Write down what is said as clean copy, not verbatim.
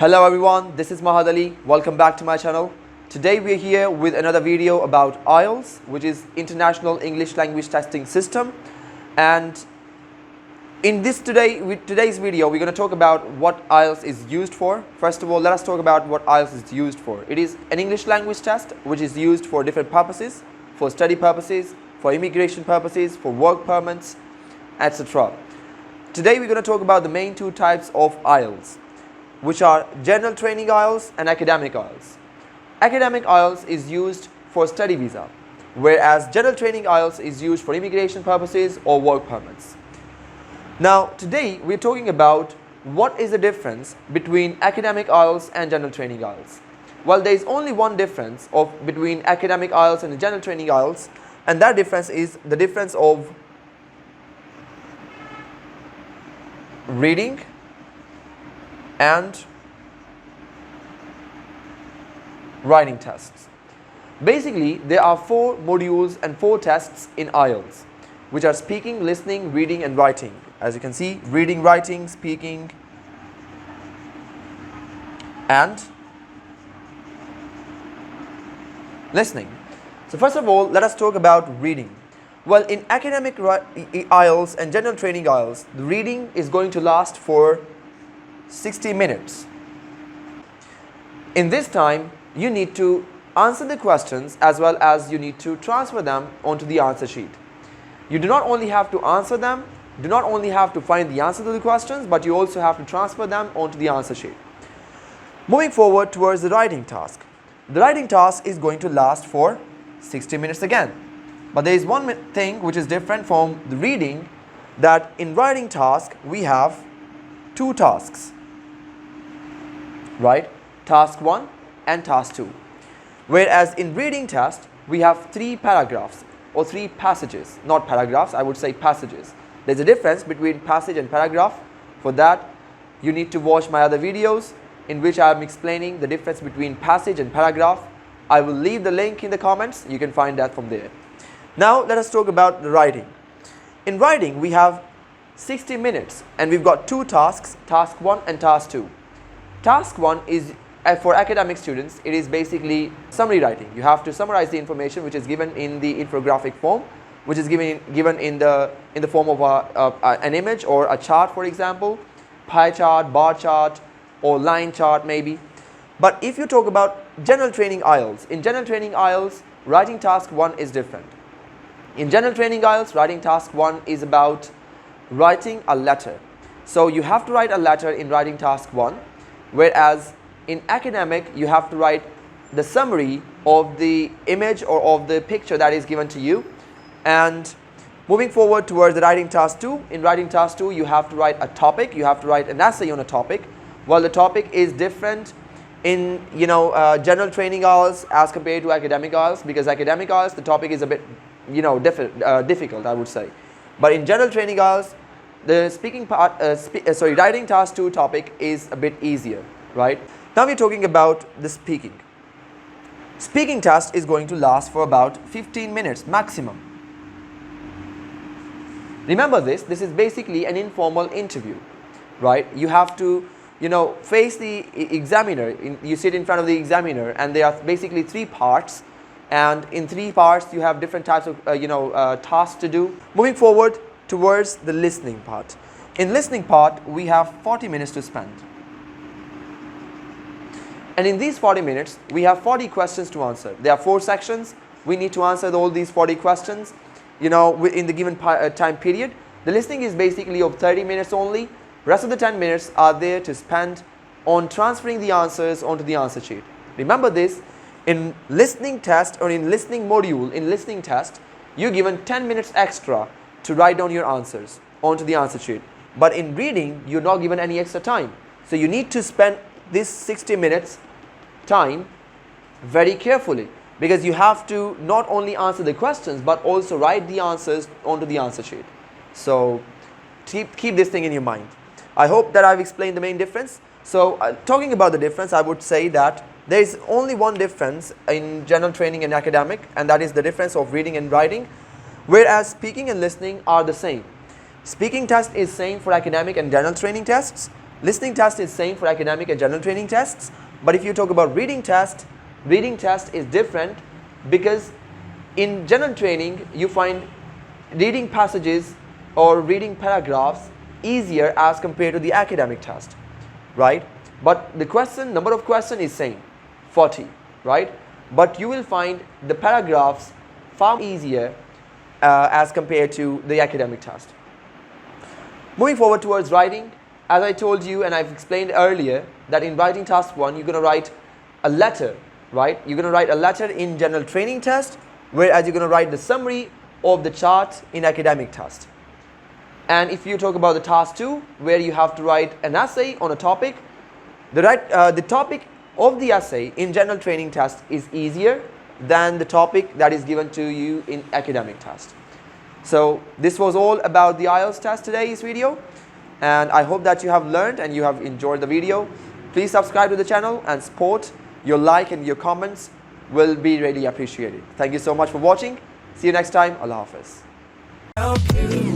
Hello everyone, this is Mahid. Welcome back to my channel. Today we are here with another video about IELTS, which is International English Language Testing System. And in today's video, we're going to talk about what IELTS is used for. First of all, let us talk about what IELTS is used for. It is an English language test which is used for different purposes, for study purposes, for immigration purposes, for work permits, etc. Today we're going to talk about the main two types of IELTS, which are general training IELTS and academic IELTS. Academic IELTS is used for study visa, whereas general training IELTS is used for immigration purposes or work permits. Now, today we're talking about what is the difference between academic IELTS and general training IELTS. Well, there is only one difference between academic IELTS and general training IELTS, and that difference is the difference of reading and writing tests. Basically, there are 4 modules and 4 tests in IELTS, which are speaking, listening, reading and writing. As you can see, reading, writing, speaking and listening. So first of all, let us talk about reading. Well, in academic IELTS and general training IELTS, the reading is going to last for 60 minutes. In this time, you need to answer the questions as well as you need to transfer them onto the answer sheet. You do not only have to answer them, do not only have to find the answer to the questions, but you also have to transfer them onto the answer sheet. Moving forward towards the writing task. The writing task is going to last for 60 minutes again. But there is one thing which is different from the reading, that in writing task we have 2 tasks. Right? Task 1 and task 2. Whereas in reading test, we have 3 paragraphs or 3 passages, not paragraphs, I would say passages. There's a difference between passage and paragraph. For that, you need to watch my other videos in which I am explaining the difference between passage and paragraph. I will leave the link in the comments. You can find that from there. Now, let us talk about the writing. In writing, we have 60 minutes and we've got 2 tasks, task 1 and task 2. Task 1 is for academic students. It is basically summary writing. You have to summarize the information which is given in the infographic form, which is given in the form of an image or a chart, for example, pie chart, bar chart, or line chart maybe. But if you talk about general training IELTS, in general training IELTS, writing task 1 is different. In general training IELTS, writing task 1 is about writing a letter. So you have to write a letter in writing task 1. Whereas in academic, you have to write the summary of the image or of the picture that is given to you. And moving forward towards the writing task 2, in writing task 2, you have to write a topic, you have to write an essay on a topic. Well, the topic is different in general training IELTS as compared to academic IELTS, because academic IELTS, the topic is a bit difficult, I would say. But in general training IELTS, the speaking part, writing task 2 topic is a bit easier, right? Now we're talking about the speaking. Speaking test is going to last for about 15 minutes maximum. Remember this is basically an informal interview, right? You have to, face the examiner. You sit in front of the examiner and there are basically 3 parts. And in 3 parts, you have different types of, tasks to do. Moving forward towards the listening part. In listening part, we have 40 minutes to spend. And in these 40 minutes, we have 40 questions to answer. There are 4 sections. We need to answer all these 40 questions, in the given time period. The listening is basically of 30 minutes only. Rest of the 10 minutes are there to spend on transferring the answers onto the answer sheet. Remember this, in listening test or in listening module, in listening test, you're given 10 minutes extra to write down your answers onto the answer sheet. But in reading, you're not given any extra time. So you need to spend this 60 minutes time very carefully, because you have to not only answer the questions but also write the answers onto the answer sheet. So keep this thing in your mind. I hope that I've explained the main difference. So talking about the difference, I would say that there is only one difference in general training and academic, and that is the difference of reading and writing, whereas speaking and listening are the same. Speaking test is same for academic and general training tests, Listening test is same for academic and general training tests, but if you talk about reading test is different, because in general training you find reading passages or reading paragraphs easier as compared to the academic test, right? But the number of question is same, 40, right? But you will find the paragraphs far easier as compared to the academic test. Moving forward towards writing, as I told you and I've explained earlier, that in writing task 1 you're going to write a letter, right? You're going to write a letter in general training test, whereas you're going to write the summary of the chart in academic test. And if you talk about the task 2, where you have to write an essay on a topic, the topic of the essay in general training test is easier than the topic that is given to you in academic test. So this was all about the IELTS test today's video, and I hope that you have learned and you have enjoyed the video. Please subscribe to the channel, and support, your like and your comments will be really appreciated. Thank you so much for watching. See you next time. Allah Hafiz.